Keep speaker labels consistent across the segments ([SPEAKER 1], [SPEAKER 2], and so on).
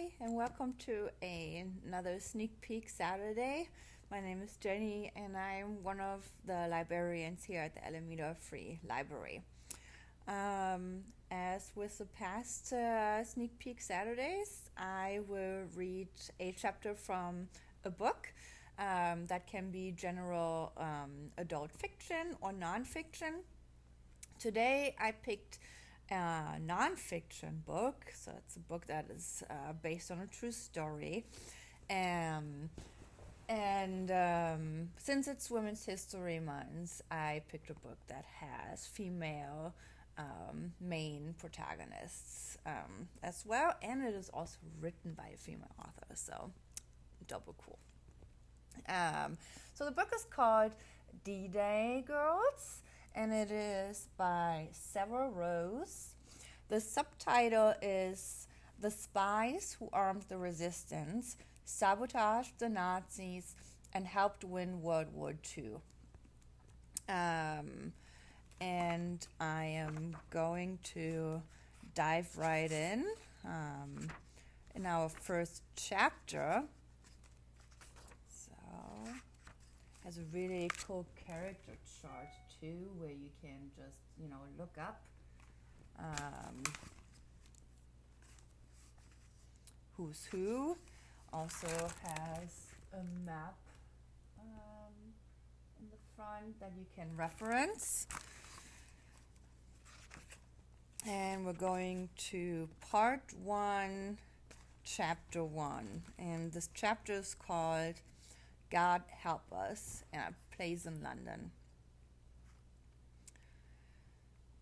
[SPEAKER 1] Hi, and welcome to another Sneak Peek Saturday. My name is Jenny, and I'm one of the librarians here at the Alameda Free Library. As with the past Sneak Peek Saturdays, I will read a chapter from a book that can be general adult fiction or nonfiction. Today I picked a nonfiction book, so it's a book that is based on a true story. Since it's Women's History Month, I picked a book that has female main protagonists as well, and it is also written by a female author, so double cool. So the book is called D-Day Girls, and it is by Sarah Rose. The subtitle is The Spies Who Armed the Resistance, Sabotaged the Nazis, and Helped Win World War II. And I am going to dive right in our first chapter. So, has a really cool character chart too, where you can just, look up who's who. Also has a map in the front that you can reference. And we're going to part 1, chapter 1. And this chapter is called God Help Us, and it plays in London.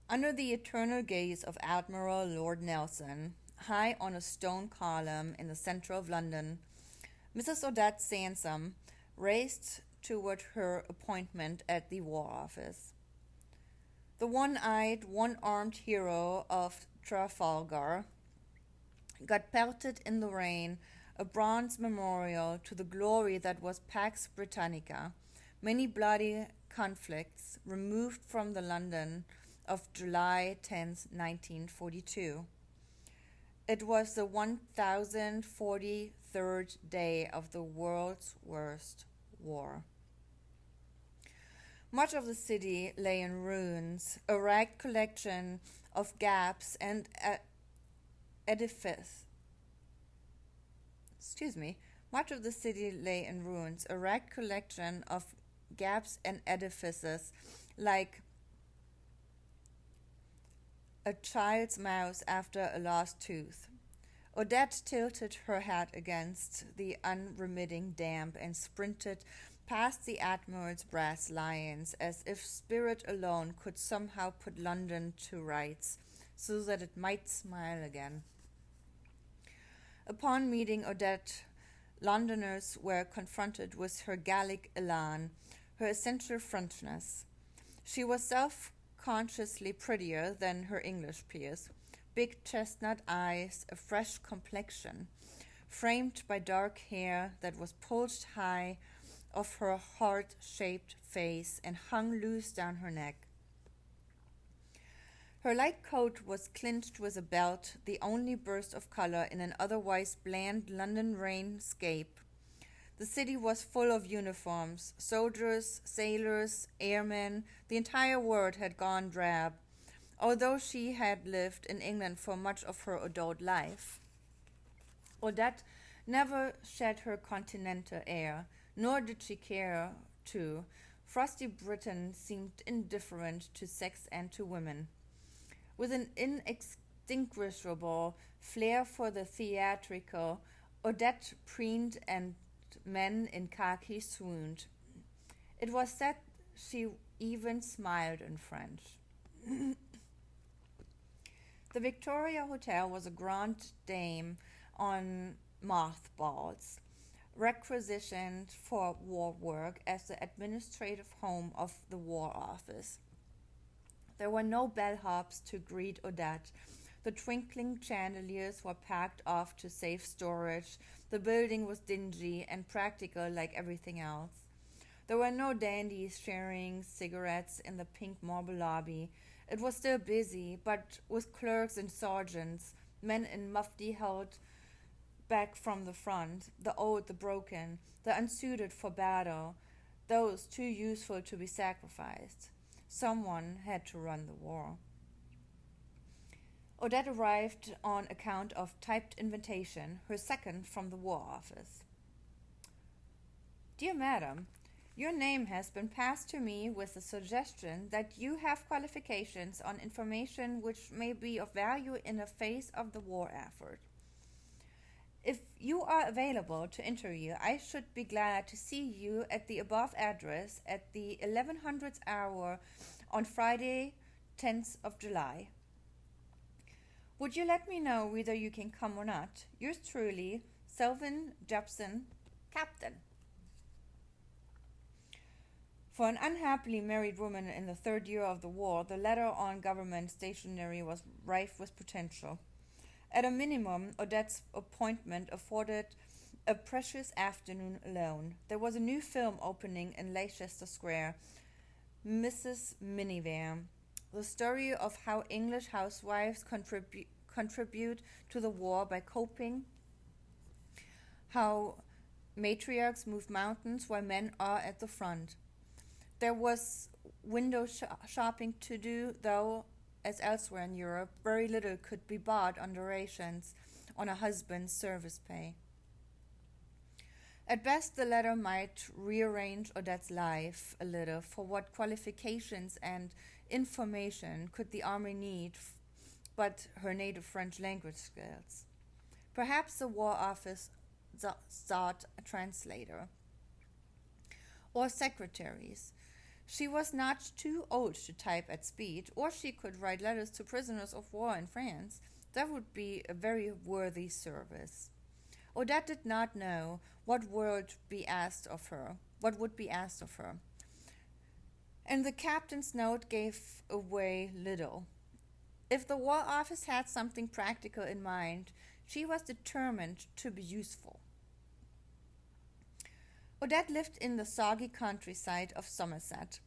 [SPEAKER 1] Under the eternal gaze of Admiral Lord Nelson, high on a stone column in the center of London, Mrs. Odette Sansom raced toward her appointment at the War Office. The one-eyed, one-armed hero of Trafalgar got pelted in the rain, a bronze memorial to the glory that was Pax Britannica, many bloody conflicts removed from the London of July 10th, 1942. It was the 1043rd day of the world's worst war. Much of the city lay in ruins, a ragged collection of gaps and Much of the city lay in ruins, a ragged collection of gaps and edifices, like a child's mouth after a lost tooth. Odette tilted her head against the unremitting damp and sprinted past the Admiral's brass lions, as if spirit alone could somehow put London to rights, so that it might smile again. Upon meeting Odette, Londoners were confronted with her Gallic elan, her essential Frenchness. She was self-consciously prettier than her English peers, big chestnut eyes, a fresh complexion, framed by dark hair that was pulled high off her heart-shaped face and hung loose down her neck. Her light coat was clinched with a belt, the only burst of color in an otherwise bland London rain-scape. The city was full of uniforms, soldiers, sailors, airmen. The entire world had gone drab, although she had lived in England for much of her adult life. Odette never shed her continental air, nor did she care to. Frosty Britain seemed indifferent to sex and to women. With an inextinguishable flair for the theatrical, Odette preened and men in khaki swooned. It was said she even smiled in French. The Victoria Hotel was a grand dame on mothballs, requisitioned for war work as the administrative home of the War Office. There were no bellhops to greet Odette. The twinkling chandeliers were packed off to safe storage. The building was dingy and practical like everything else. There were no dandies sharing cigarettes in the pink marble lobby. It was still busy, but with clerks and sergeants, men in mufti held back from the front, the old, the broken, the unsuited for battle, those too useful to be sacrificed. Someone had to run the war. Odette arrived on account of typed invitation, her second from the War Office. Dear Madam, your name has been passed to me with the suggestion that you have qualifications on information which may be of value in the face of the war effort. If you are available to interview, I should be glad to see you at the above address at the 1100th hour on Friday, 10th of July. Would you let me know whether you can come or not? Yours truly, Selvin Jepson, Captain. For an unhappily married woman in the third year of the war, the letter on government stationery was rife with potential. At a minimum, Odette's appointment afforded a precious afternoon alone. There was a new film opening in Leicester Square, Mrs. Miniver, the story of how English housewives contribute to the war by coping, how matriarchs move mountains while men are at the front. There was window shopping to do, though, as elsewhere in Europe, very little could be bought under rations on a husband's service pay. At best, the letter might rearrange Odette's life a little. For what qualifications and information could the army need but her native French language skills? Perhaps the War Office sought a translator or secretaries. She was not too old to type at speed, or she could write letters to prisoners of war in France. That would be a very worthy service. Odette did not know what would be asked of her, and the captain's note gave away little. If the War Office had something practical in mind, she was determined to be useful. Odette lived in the soggy countryside of Somerset.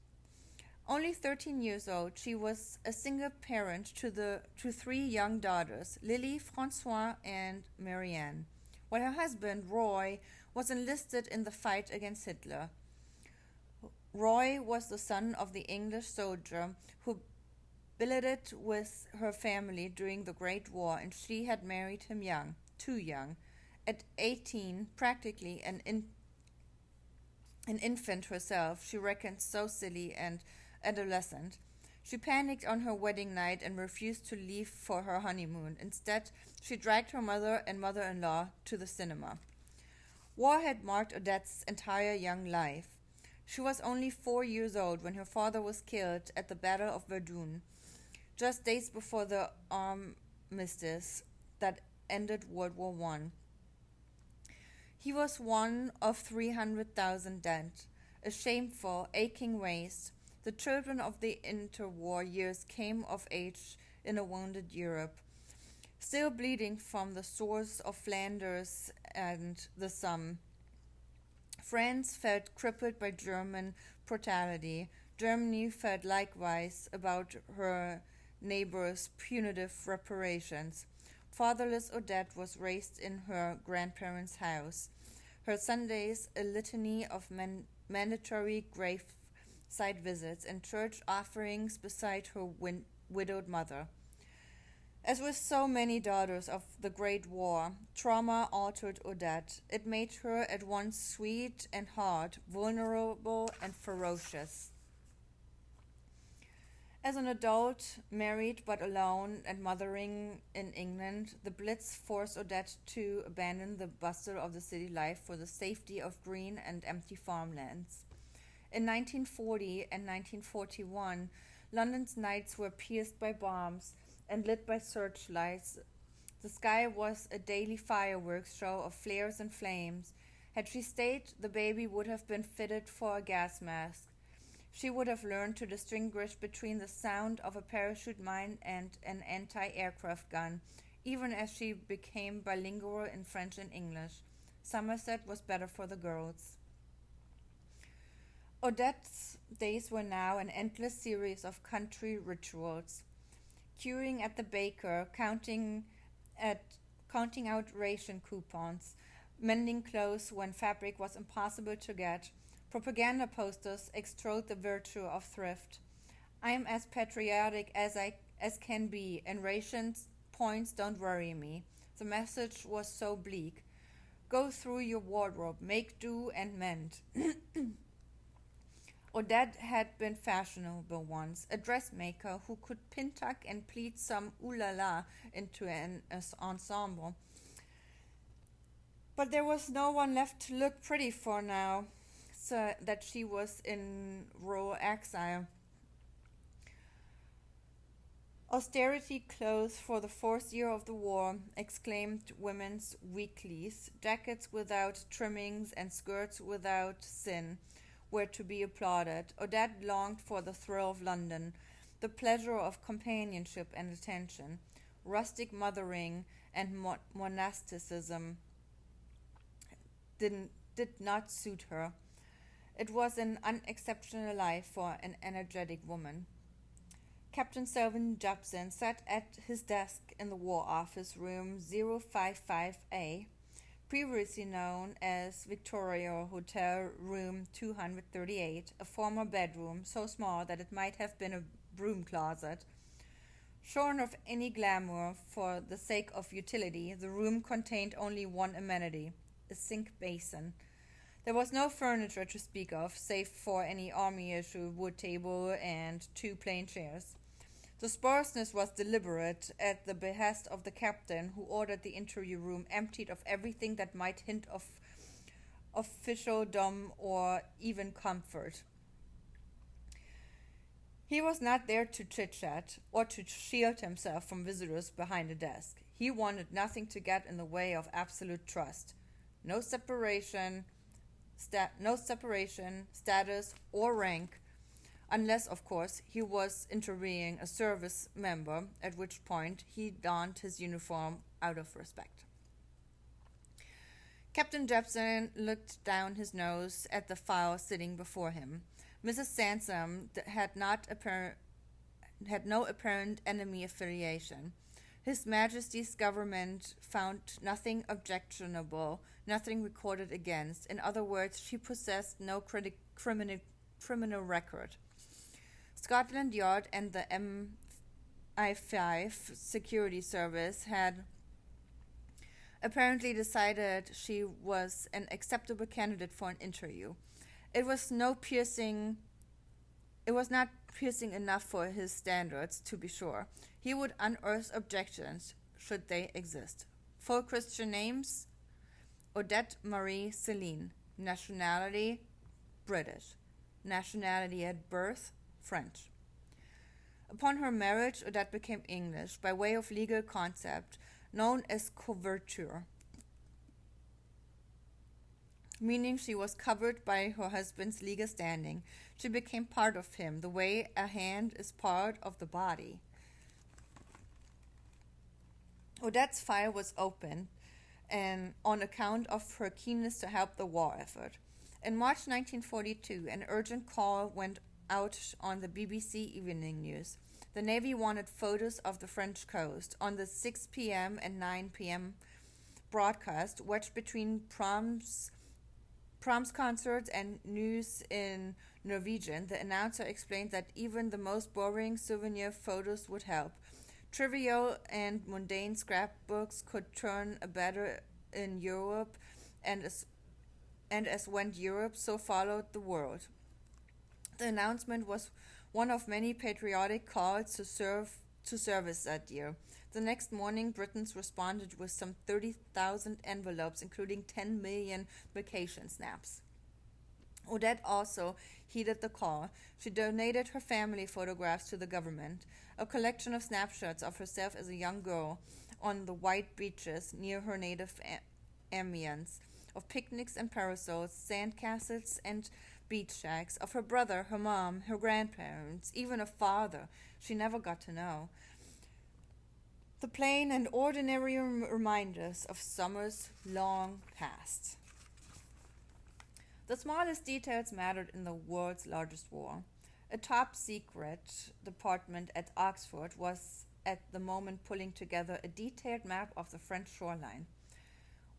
[SPEAKER 1] Only 13 years old, she was a single parent to three young daughters, Lily, Francois, and Marianne, while her husband, Roy, was enlisted in the fight against Hitler. Roy was the son of the English soldier who billeted with her family during the Great War, and she had married him young, too young. At 18, practically an infant herself, she reckoned so silly and adolescent. She panicked on her wedding night and refused to leave for her honeymoon. Instead, she dragged her mother and mother-in-law to the cinema. War had marked Odette's entire young life. She was only 4 years old when her father was killed at the Battle of Verdun, just days before the armistice that ended World War I. He was one of 300,000 dead, a shameful, aching waste. The children of the interwar years came of age in a wounded Europe, still bleeding from the sores of Flanders and the Somme. France felt crippled by German brutality. Germany felt likewise about her neighbors' punitive reparations. Fatherless Odette was raised in her grandparents' house. Her Sundays a litany of mandatory graveside visits and church offerings beside her widowed mother. As with so many daughters of the Great War, trauma altered Odette. It made her at once sweet and hard, vulnerable and ferocious. As an adult, married but alone and mothering in England, the Blitz forced Odette to abandon the bustle of the city life for the safety of green and empty farmlands. In 1940 and 1941, London's nights were pierced by bombs and lit by searchlights. The sky was a daily fireworks show of flares and flames. Had she stayed, the baby would have been fitted for a gas mask. She would have learned to distinguish between the sound of a parachute mine and an anti-aircraft gun, even as she became bilingual in French and English. Somerset was better for the girls. Odette's days were now an endless series of country rituals. Queuing at the baker, counting at counting out ration coupons, mending clothes when fabric was impossible to get. Propaganda posters extol the virtue of thrift. I am as patriotic as can be, and ration points don't worry me. The message was so bleak. Go through your wardrobe, make do and mend. Odette had been fashionable once, a dressmaker who could pin tuck and pleat some ooh la la into an ensemble. But there was no one left to look pretty for now, so that she was in rural exile. Austerity clothes for the fourth year of the war, exclaimed women's weeklies. Jackets without trimmings and skirts without sin were to be applauded. Odette longed for the thrill of London, the pleasure of companionship and attention. Rustic mothering and monasticism did not suit her. It was an unexceptional life for an energetic woman. Captain Selwyn Jobson sat at his desk in the War Office Room 055A, previously known as Victoria Hotel Room 238, a former bedroom so small that it might have been a broom closet. Shorn of any glamour for the sake of utility, the room contained only one amenity, a sink basin. There was no furniture to speak of, save for any army-issue wood table and 2 plain chairs. The sparseness was deliberate, at the behest of the captain, who ordered the interview room emptied of everything that might hint of officialdom or even comfort. He was not there to chit-chat or to shield himself from visitors behind a desk. He wanted nothing to get in the way of absolute trust. No separation, status, or rank, unless, of course, he was interviewing a service member, at which point he donned his uniform out of respect. Captain Jepson looked down his nose at the file sitting before him. Mrs. Sansom had no apparent enemy affiliation. His Majesty's government found nothing objectionable, nothing recorded against. In other words, she possessed no criminal record. Scotland Yard and the MI5 security service had apparently decided she was an acceptable candidate for an interview. It was not piercing enough for his standards, to be sure. He would unearth objections, should they exist. Full Christian names: Odette Marie Celine. Nationality: British. Nationality at birth: French. Upon her marriage, Odette became English by way of legal concept known as coverture, meaning she was covered by her husband's legal standing. She became part of him, the way a hand is part of the body. Odette's file was open, and on account of her keenness to help the war effort. In March 1942, an urgent call went out on the BBC Evening News. The Navy wanted photos of the French coast. On the 6 p.m. and 9 p.m. broadcast, wedged between proms concerts and news in Norwegian, the announcer explained that even the most boring souvenir photos would help. Trivial and mundane scrapbooks could turn a better in Europe, and as went Europe, so followed the world. The announcement was one of many patriotic calls to service that year. The next morning, Britons responded with some 30,000 envelopes, including 10 million vacation snaps. Odette also heeded the call. She donated her family photographs to the government, a collection of snapshots of herself as a young girl on the white beaches near her native Amiens, of picnics and parasols, sand castles and beach shacks, of her brother, her mom, her grandparents, even a father she never got to know. The plain and ordinary reminders of summers long past. The smallest details mattered in the world's largest war. A top-secret department at Oxford was at the moment pulling together a detailed map of the French shoreline.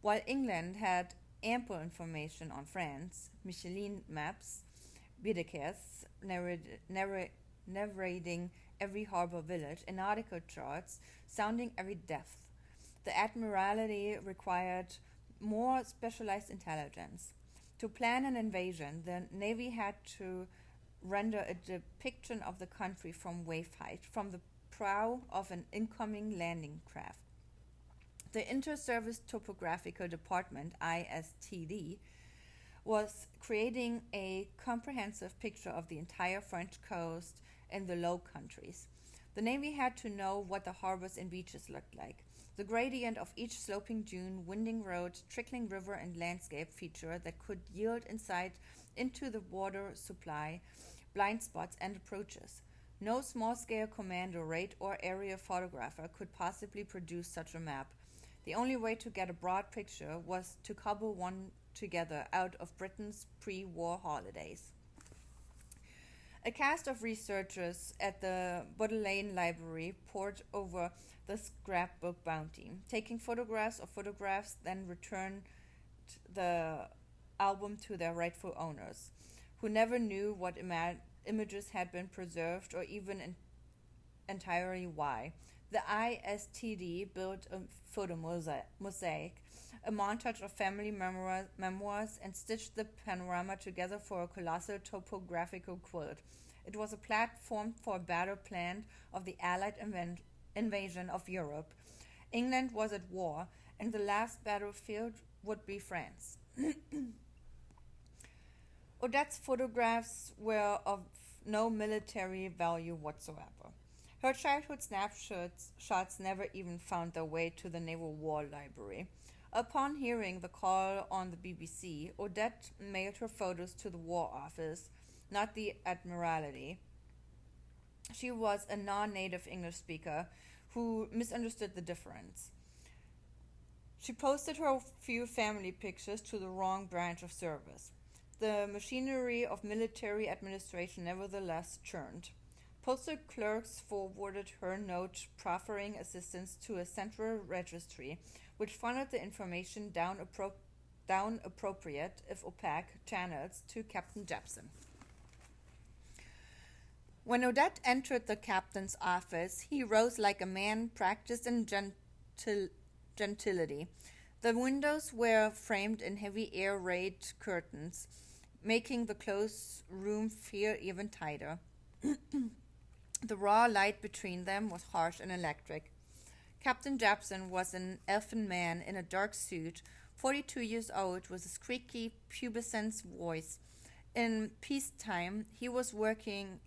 [SPEAKER 1] While England had ample information on France, Michelin maps, Baedekers narrating every harbor village, and nautical charts sounding every depth. The Admiralty required more specialized intelligence. To plan an invasion, the Navy had to render a depiction of the country from wave height, from the prow of an incoming landing craft. The Inter-Service Topographical Department, ISTD, was creating a comprehensive picture of the entire French coast and the Low Countries. The Navy had to know what the harbors and beaches looked like, the gradient of each sloping dune, winding road, trickling river, and landscape feature that could yield insight into the water supply, blind spots, and approaches. No small-scale commander, raid, or area photographer could possibly produce such a map. The only way to get a broad picture was to cobble one together out of Britain's pre-war holidays. A cast of researchers at the Bodleian Library pored over the Scrapbook bounty, taking photographs of photographs, then returned the album to their rightful owners, who never knew what images had been preserved or even entirely why. The ISTD built a photo mosaic, a montage of family memoirs, and stitched the panorama together for a colossal topographical quilt. It was a platform for a battle planned of the Allied invasion of Europe. England was at war, and the last battlefield would be France. Odette's photographs were of no military value whatsoever. Her childhood snapshots never even found their way to the Naval War Library. Upon hearing the call on the BBC, Odette mailed her photos to the War Office, not the Admiralty. She was a non-native English speaker who misunderstood the difference. She posted her few family pictures to the wrong branch of service. The machinery of military administration nevertheless churned. Postal clerks forwarded her note proffering assistance to a central registry, which funneled the information down appropriate, if opaque, channels to Captain Jepson. When Odette entered the captain's office, he rose like a man practiced in gentility. The windows were framed in heavy air-raid curtains, making the close room feel even tighter. The raw light between them was harsh and electric. Captain Jepson was an elfin man in a dark suit, 42 years old, with a squeaky, pubescent voice. In peacetime, he was a working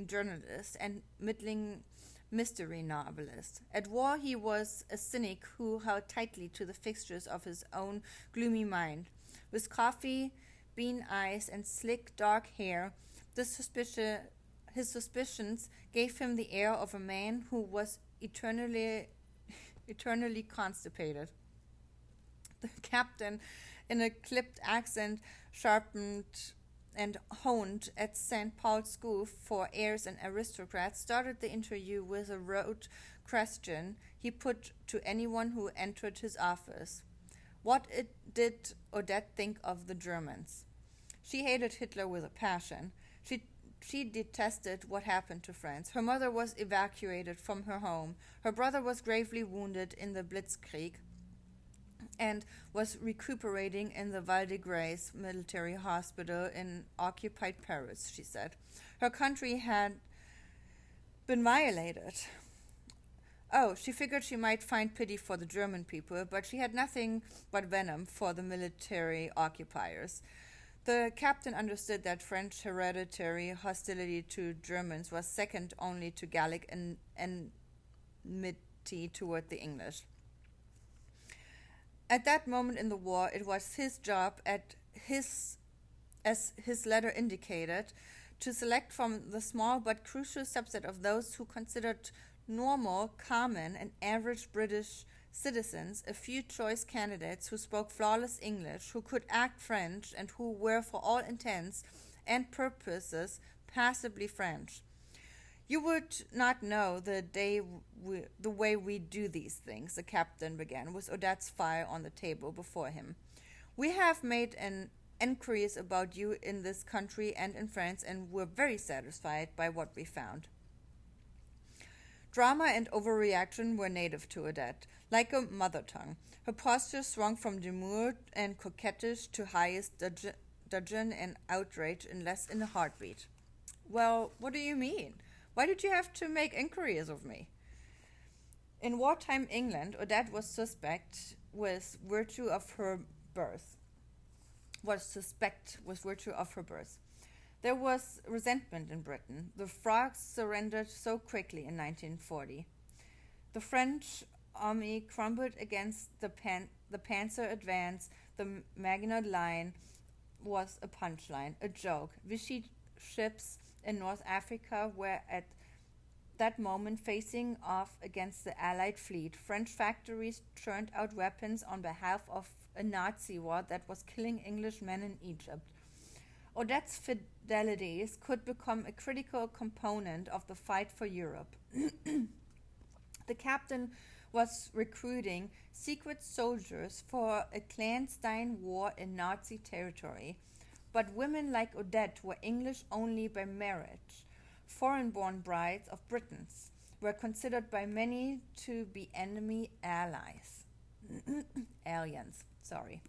[SPEAKER 1] journalist and middling mystery novelist. At war, he was a cynic who held tightly to the fixtures of his own gloomy mind. With coffee bean eyes and slick dark hair, his suspicions gave him the air of a man who was eternally constipated. The captain, in a clipped accent sharpened and honed at St. Paul's School for Heirs and Aristocrats, started the interview with a rote question he put to anyone who entered his office. What did Odette think of the Germans? She hated Hitler with a passion. She detested what happened to France. Her mother was evacuated from her home. Her brother was gravely wounded in the Blitzkrieg and was recuperating in the Val de Grâce military hospital in occupied Paris, she said. Her country had been violated. Oh, she figured she might find pity for the German people, but she had nothing but venom for the military occupiers. The captain understood that French hereditary hostility to Germans was second only to Gallic enmity toward the English. At that moment in the war, it was his job, as his letter indicated, to select from the small but crucial subset of those who considered normal, common, and average British citizens a few choice candidates who spoke flawless English, who could act French, and who were, for all intents and purposes, passably French. You would not know the way we do these things, the captain began, with Odette's file on the table before him. We have made an inquiries about you in this country and in France, and we're very satisfied by what we found. Drama and overreaction were native to Odette, like a mother tongue. Her posture swung from demure and coquettish to highest dudgeon and outrage in less than a heartbeat. Well, what do you mean? Why did you have to make inquiries of me? In wartime England, Odette was suspect with virtue of her birth. There was resentment in Britain. The frogs surrendered so quickly in 1940. The French army crumbled against the Panzer advance. The Maginot Line was a punchline, a joke. Vichy ships in North Africa were at that moment facing off against the Allied fleet. French factories churned out weapons on behalf of a Nazi war that was killing English men in Egypt. Odette's fidelities could become a critical component of the fight for Europe. The captain was recruiting secret soldiers for a clandestine war in Nazi territory, but women like Odette were English only by marriage. Foreign-born brides of Britons were considered by many to be enemy allies. Aliens, sorry.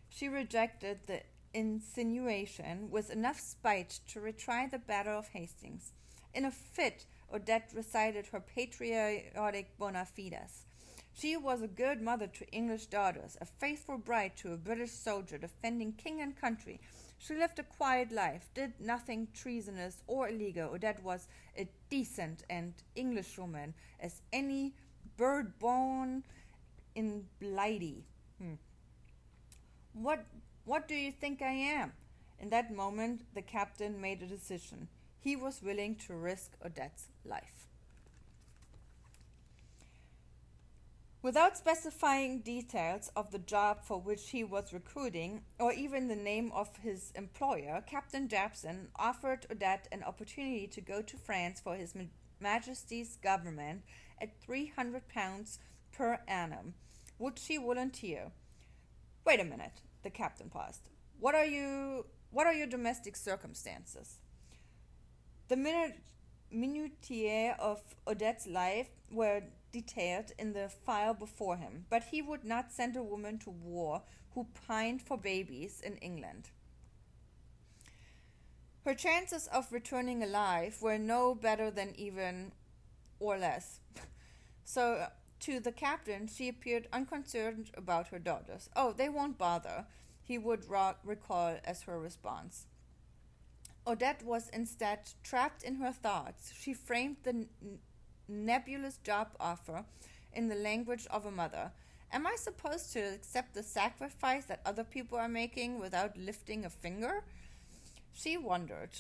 [SPEAKER 1] She rejected the insinuation with enough spite to retry the Battle of Hastings. In a fit, Odette recited her patriotic bona fides. She was a good mother to English daughters, a faithful bride to a British soldier defending king and country. She lived a quiet life, did nothing treasonous or illegal. Odette was a decent and English woman, as any bird born in Blighty. What do you think I am? In that moment, the captain made a decision. He was willing to risk Odette's life. Without specifying details of the job for which he was recruiting, or even the name of his employer, Captain Japson offered Odette an opportunity to go to France for His Majesty's government at £300 per annum. Would she volunteer? Wait a minute, the captain paused. What are your domestic circumstances? The minutiae of Odette's life were detailed in the file before him, but he would not send a woman to war who pined for babies in England. Her chances of returning alive were no better than even or less. So to the captain, she appeared unconcerned about her daughters. Oh, they won't bother, he would recall as her response. Odette was instead trapped in her thoughts. She framed the nebulous job offer in the language of a mother. Am I supposed to accept the sacrifice that other people are making without lifting a finger? She wondered,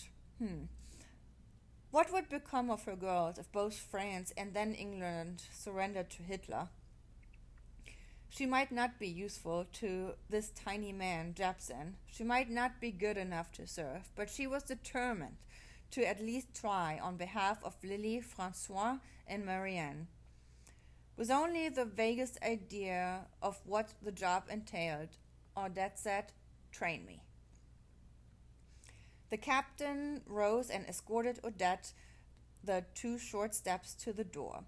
[SPEAKER 1] what would become of her girls if both France and then England surrendered to Hitler? She might not be useful to this tiny man, Japson. She might not be good enough to serve, but she was determined to at least try on behalf of Lily, Francois, and Marianne. With only the vaguest idea of what the job entailed, Odette said, "Train me." The captain rose and escorted Odette the 2 short steps to the door,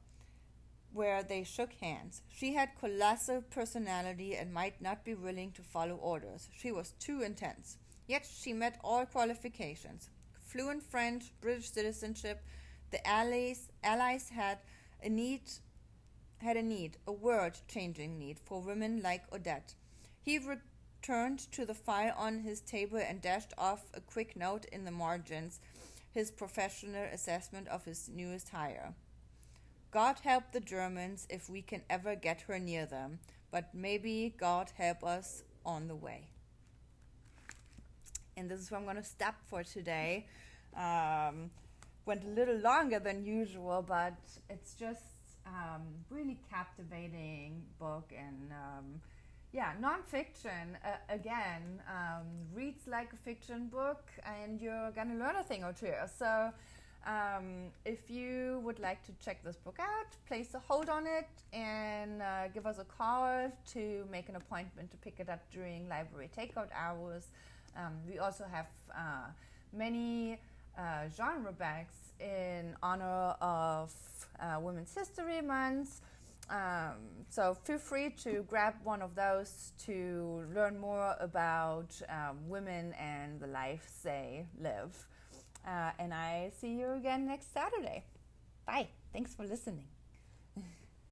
[SPEAKER 1] where they shook hands. She had colossal personality and might not be willing to follow orders. She was too intense. Yet she met all qualifications. Fluent French, British citizenship. The Allies had a world-changing need for women like Odette. He returned to the file on his table and dashed off a quick note in the margins, his professional assessment of his newest hire. God help the Germans if we can ever get her near them, but maybe God help us on the way. And this is where I'm going to stop for today. Went a little longer than usual, but it's just really captivating book, and nonfiction, reads like a fiction book, and you're going to learn a thing or two. So If you would like to check this book out, place a hold on it and give us a call to make an appointment to pick it up during library takeout hours. We also have many genre bags in honor of Women's History Month. So feel free to grab one of those to learn more about women and the lives they live. And I see you again next Saturday. Bye. Thanks for listening.